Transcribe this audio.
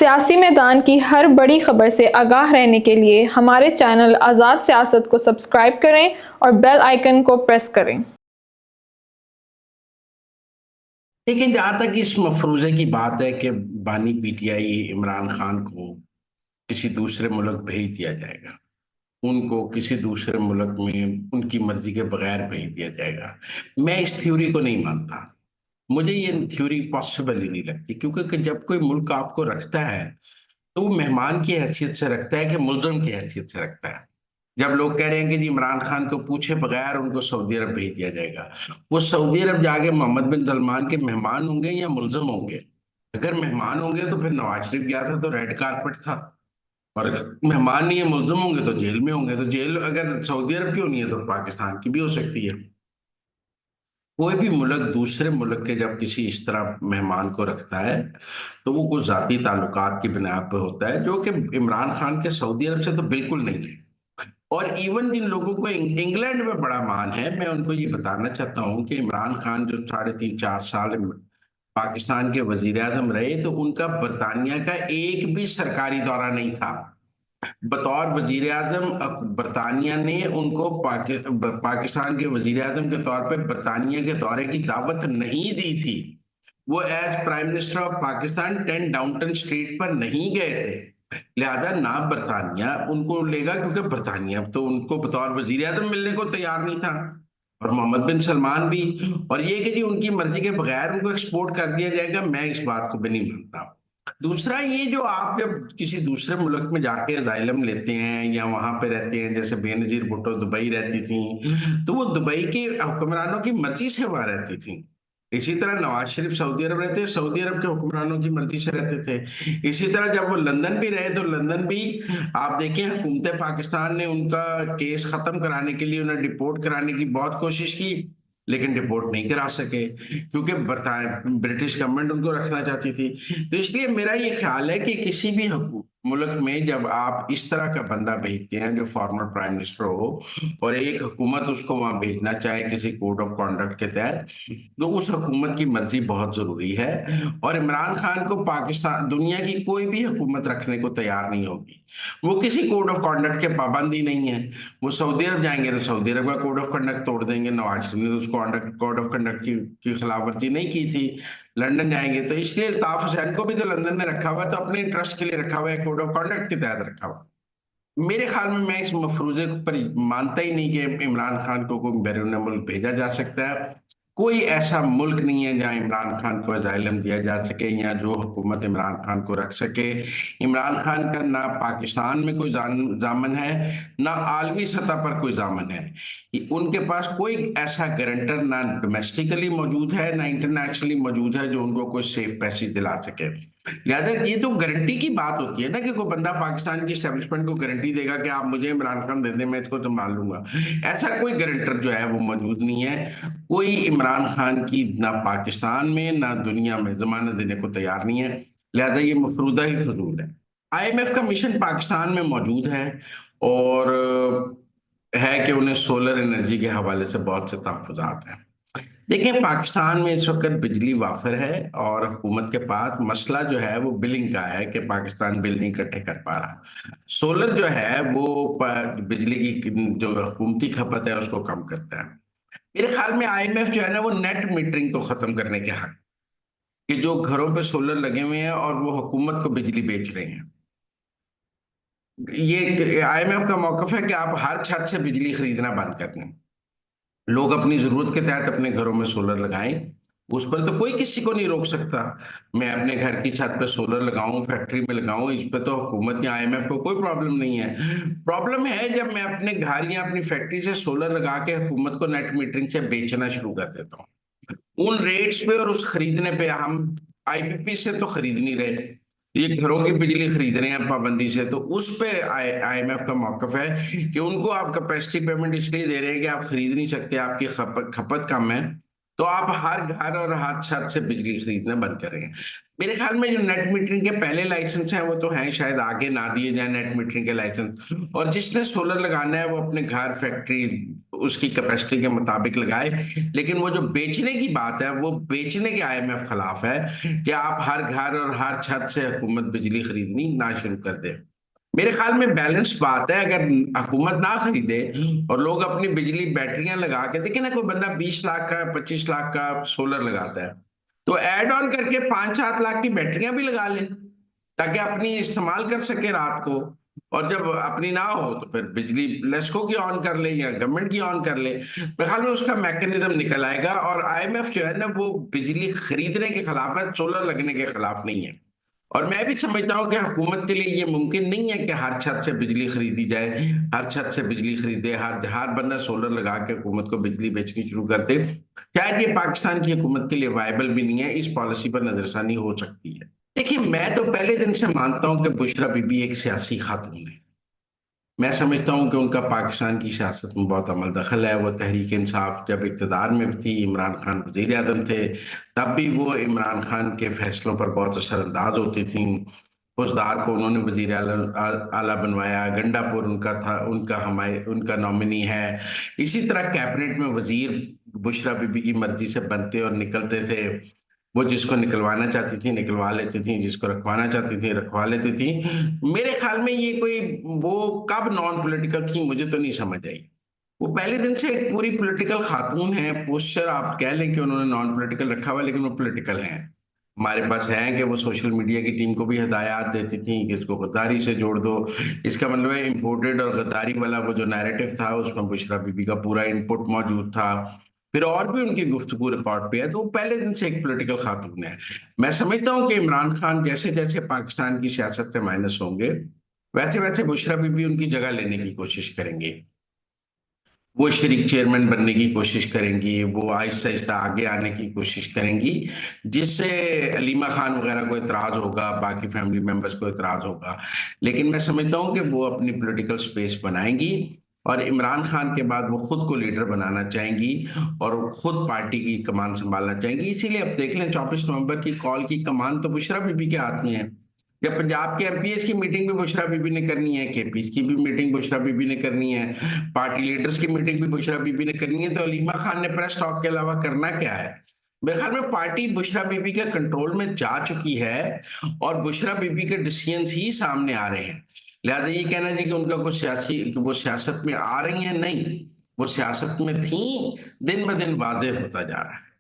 सियासी मैदान की हर बड़ी खबर से आगाह रहने के लिए हमारे चैनल आज़ाद सियासत को सब्सक्राइब करें और बेल आइकन को प्रेस करें। लेकिन जहां तक इस मफरूजे की बात है कि बानी पीटीआई इमरान खान को किसी दूसरे मुल्क भेज दिया जाएगा, उनको किसी दूसरे मुल्क में उनकी मर्जी के बगैर भेज दिया जाएगा, मैं इस थ्योरी को नहीं मानता। मुझे ये थ्योरी पॉसिबल ही नहीं लगती, क्योंकि कि जब कोई मुल्क आपको रखता है तो वो मेहमान की हैसियत से रखता है कि मुल्ज़िम की हैसियत से रखता है। जब लोग कह रहे हैं कि जी इमरान खान को पूछे बगैर उनको सऊदी अरब भेज दिया जाएगा, वो सऊदी अरब जाके मोहम्मद बिन सलमान के मेहमान होंगे या मुल्जिम होंगे? अगर मेहमान होंगे तो फिर नवाज शरीफ गया था तो रेड कारपेट था, और अगर मेहमान नहीं है मुल्जिम होंगे तो जेल में होंगे। तो जेल अगर सऊदी अरब की होनी है तो पाकिस्तान की भी हो सकती है। कोई भी मुल्क दूसरे मुल्क के जब किसी इस तरह मेहमान को रखता है तो वो कुछ जाती ताल्लुकात की बिना पे होता है, जो कि इमरान खान के सऊदी अरब से तो बिल्कुल नहीं है। और इवन जिन लोगों को इंग्लैंड में बड़ा मान है, मैं उनको ये बताना चाहता हूँ कि इमरान खान जो 3.5 4 साल पाकिस्तान के वजीर आजम रहे, तो उनका बरतानिया का एक भी सरकारी दौरा नहीं था। बतौर वजीर आजम बरतानिया ने उनको पाकिस्तान के वजीर आजम के तौर पे बरतानिया के दौरे की दावत नहीं दी थी। वो as prime minister of Pakistan 10 Downing Street पर नहीं गए थे। लिहाजा ना बरतानिया उनको लेगा, क्योंकि बरतानिया तो उनको बतौर वजीर आजम मिलने को तैयार नहीं था, और मोहम्मद बिन सलमान भी। और ये कि जी उनकी मर्जी के बगैर उनको एक्सपोर्ट कर दिया जाएगा, मैं इस बात को भी नहीं मानता। दूसरा, ये जो आप जब किसी दूसरे मुल्क में जाके अजाइलम लेते हैं या वहां पे रहते हैं, जैसे बेनजीर भुट्टो दुबई रहती थी, तो वो दुबई के हुक्मरानों की मर्जी से वहां रहती थी। इसी तरह नवाज शरीफ सऊदी अरब रहते, सऊदी अरब के हुक्मरानों की मर्जी से रहते थे। इसी तरह जब वो लंदन भी रहे तो लंदन भी आप देखें, हुकूमत पाकिस्तान ने उनका केस खत्म कराने के लिए उन्हें डिपोर्ट कराने की बहुत कोशिश की, लेकिन डिपोर्ट नहीं करा सके, क्योंकि ब्रिटिश गवर्नमेंट उनको रखना चाहती थी। तो इसलिए मेरा ये ख्याल है कि किसी भी मुल्क में जब आप इस तरह का बंदा भेजते हैं जो फॉर्मर प्राइम मिनिस्टर हो, और एक हुकूमत उसको वहां भेजना चाहे किसी कोड ऑफ कॉन्डक्ट के तहत, तो उस हुकूमत की मर्जी बहुत जरूरी है। और इमरान खान को पाकिस्तान दुनिया की कोई भी हुकूमत रखने को तैयार नहीं होगी। वो किसी कोड ऑफ कॉन्डक्ट के पाबंदी नहीं है। वो सऊदी अरब जाएंगे तो सऊदी अरब का कोड ऑफ कंडक्ट तोड़ देंगे, नवाज शरीफ ने तो उस कोड ऑफ कंडक्ट की खिलाफ वर्जी नहीं की थी। लंदन जाएंगे तो इसलिए अल्ताफ हुसैन को भी तो लंदन में रखा हुआ, तो अपने इंटरेस्ट के लिए रखा हुआ है, कोड ऑफ कंडक्ट के तहत रखा हुआ। मेरे ख्याल में मैं इस मफरूजे पर मानता ही नहीं कि इमरान खान को कोई बैरून मुल्क भेजा जा सकता है। कोई ऐसा मुल्क नहीं है जहां इमरान खान को अजाइलम दिया जा सके या जो हुकूमत इमरान खान को रख सके। इमरान खान का ना पाकिस्तान में कोई जामन है, ना आलमी सतह पर कोई जामन है। उनके पास कोई ऐसा गारंटर ना डोमेस्टिकली मौजूद है ना इंटरनेशनली मौजूद है जो उनको कोई सेफ पैसेज दिला सके। लिहाजा ये तो गारंटी की बात होती है ना, कि कोई बंदा पाकिस्तान की एस्टेब्लिशमेंट को गारंटी देगा कि आप मुझे इमरान खान दे दें, मैं इसको संभाल लूंगा। ऐसा कोई गारंटर जो है वो मौजूद नहीं है। कोई इमरान खान की ना पाकिस्तान में ना दुनिया में जमानत देने को तैयार नहीं है। लिहाजा ये मफरूदा ही फजूल है। आईएमएफ का मिशन पाकिस्तान में मौजूद है, और है कि उन्हें सोलर एनर्जी के हवाले से बहुत से तहफुजात हैं। देखिए, पाकिस्तान में इस वक्त बिजली वाफर है, और हुकूमत के पास मसला जो है वो बिलिंग का है कि पाकिस्तान बिल नहीं इकट्ठे कर पा रहा। सोलर जो है वो बिजली की जो हुकूमती खपत है उसको कम करता है। मेरे ख्याल में आईएमएफ जो है ना, वो नेट मीटरिंग को खत्म करने के हक, कि जो घरों पे सोलर लगे हुए हैं और वो हुकूमत को बिजली बेच रहे हैं। ये आईएमएफ का मौकफ है कि आप हर छत से बिजली खरीदना बंद कर दें, लोग अपनी जरूरत के तहत अपने घरों में सोलर लगाएं। उस पर तो कोई किसी को नहीं रोक सकता। मैं अपने घर की छत पे सोलर लगाऊं, फैक्ट्री में लगाऊं, इस पे तो हुकूमत या आईएमएफ को कोई प्रॉब्लम नहीं है। प्रॉब्लम है जब मैं अपने घर या अपनी फैक्ट्री से सोलर लगा के हुकूमत को नेट मीटरिंग से बेचना शुरू कर देता हूँ। उन रेट्स पे और उस खरीदने पे हम आईपीपी से तो खरीद नहीं रहे, ये घरों की बिजली खरीद रहे हैं पाबंदी से। तो उस पे आईएमएफ का मौकफ है कि उनको आप कैपेसिटी पेमेंट इसलिए दे रहे हैं कि आप खरीद नहीं सकते, आपकी खपत खपत कम है, तो आप हर घर और हर छत से बिजली खरीदना बंद करें। मेरे ख्याल में जो नेट मीटरिंग के पहले लाइसेंस हैं वो तो हैं, शायद आगे ना दिए जाए नेट मीटरिंग के लाइसेंस, और जिसने सोलर लगाना है वो अपने घर, फैक्ट्री उसकी कैपेसिटी के मुताबिक लगाए। लेकिन वो जो बेचने की बात है वो बेचने के आईएमएफ खिलाफ है कि आप हर घर और हर छत से हुकूमत बिजली खरीदनी ना शुरू कर दे। मेरे ख्याल में बैलेंस बात है, अगर हुकूमत ना खरीदे और लोग अपनी बिजली बैटरियां लगा के, देखिए ना, कोई बंदा 20 लाख का 25 लाख का सोलर लगाता है तो ऐड ऑन करके 5-7 लाख की बैटरियां भी लगा ले ताकि अपनी इस्तेमाल कर सके रात को, और जब अपनी ना हो तो फिर बिजली लेस्को की ऑन कर ले या गवर्नमेंट की ऑन कर ले। मेरे ख्याल में उसका मैकेनिज्म निकल आएगा। और आईएमएफ जो है ना वो बिजली खरीदने के खिलाफ है, सोलर लगने के खिलाफ नहीं है। और मैं भी समझता हूँ कि हुकूमत के लिए ये मुमकिन नहीं है कि हर छत से बिजली खरीदी जाए, हर छत से बिजली खरीदे, हर बंदा सोलर लगा के हुकूमत को बिजली बेचनी शुरू कर दे। शायद ये पाकिस्तान की हुकूमत के लिए वायबल भी नहीं है, इस पॉलिसी पर नजरसानी हो सकती है। देखिए, मैं तो पहले दिन से मानता हूं कि बुशरा बीबी एक सियासी खातून है। मैं समझता हूं कि उनका पाकिस्तान की सियासत में बहुत अमल दखल है। वो तहरीक इंसाफ जब इक़्तिदार में थी, इमरान खान वज़ीर आज़म थे, तब भी वो इमरान खान के फैसलों पर बहुत असरअंदाज होती थी। फौजदार को उन्होंने वज़ीर आला बनवाया, गंडापुर उनका था, उनका नॉमिनी है। इसी तरह कैबिनेट में वजीर बुशरा बीबी की मर्जी से बनते और निकलते थे। वो जिसको निकलवाना चाहती थी निकलवा लेती थी, जिसको रखवाना चाहती थी रखवा लेती थी। मेरे ख्याल में ये कोई, वो कब नॉन पॉलिटिकल थी मुझे तो नहीं समझ आई। वो पहले दिन से एक पूरी पॉलिटिकल खातून है। पोस्चर आप कह लें कि उन्होंने नॉन पॉलिटिकल रखा हुआ, लेकिन वो पॉलिटिकल हैं। हमारे पास है कि वो सोशल मीडिया की टीम को भी हिदायत देती थी कि इसको गद्दारी से जोड़ दो। इसका मतलब है इम्पोर्टेड और गद्दारी वाला वो जो नैरेटिव था उसमें बुशरा बीबी का पूरा इनपुट मौजूद था। फिर और भी उनकी गुफ्तगू रिकॉर्ड पे है, तो वो पहले दिन से एक पॉलिटिकल खातून है। मैं समझता हूँ कि इमरान खान जैसे जैसे पाकिस्तान की सियासत से माइनस होंगे वैसे वैसे बुशरा बीबी उनकी जगह लेने की कोशिश करेंगे। वो शरीक चेयरमैन बनने की कोशिश करेंगी, वो आहिस्ता आहिस्ता आगे आने की कोशिश करेंगी, जिससे अलीमा खान वगैरह को इतराज होगा, बाकी फैमिली मेंबर्स को इतराज होगा। लेकिन मैं समझता हूँ कि वो अपनी पॉलिटिकल स्पेस बनाएंगी और इमरान खान के बाद वो खुद को लीडर बनाना चाहेंगी और खुद पार्टी की कमान संभालना चाहेंगी। इसीलिए अब देख लें 24 नवंबर की कॉल की कमान तो बुशरा बीबी के हाथ में है। जब पंजाब के एमपीएस की मीटिंग भी बुशरा बीबी ने करनी है, केपीस की भी मीटिंग बुशरा बीबी ने करनी है, पार्टी लीडर्स की मीटिंग भी बुशरा बीबी ने करनी है, तो अलीमा खान ने प्रेस टॉक के अलावा करना क्या है? मेरे ख्याल में पार्टी बुशरा बीबी के कंट्रोल में जा चुकी है और बुशरा बीबी के डिसीजन ही सामने आ रहे हैं। लिहाजा ये कहना जी कि उनका कुछ सियासी, वो सियासत में आ रही है, नहीं, वो सियासत में थी, दिन ब दिन वाजे होता जा रहा है।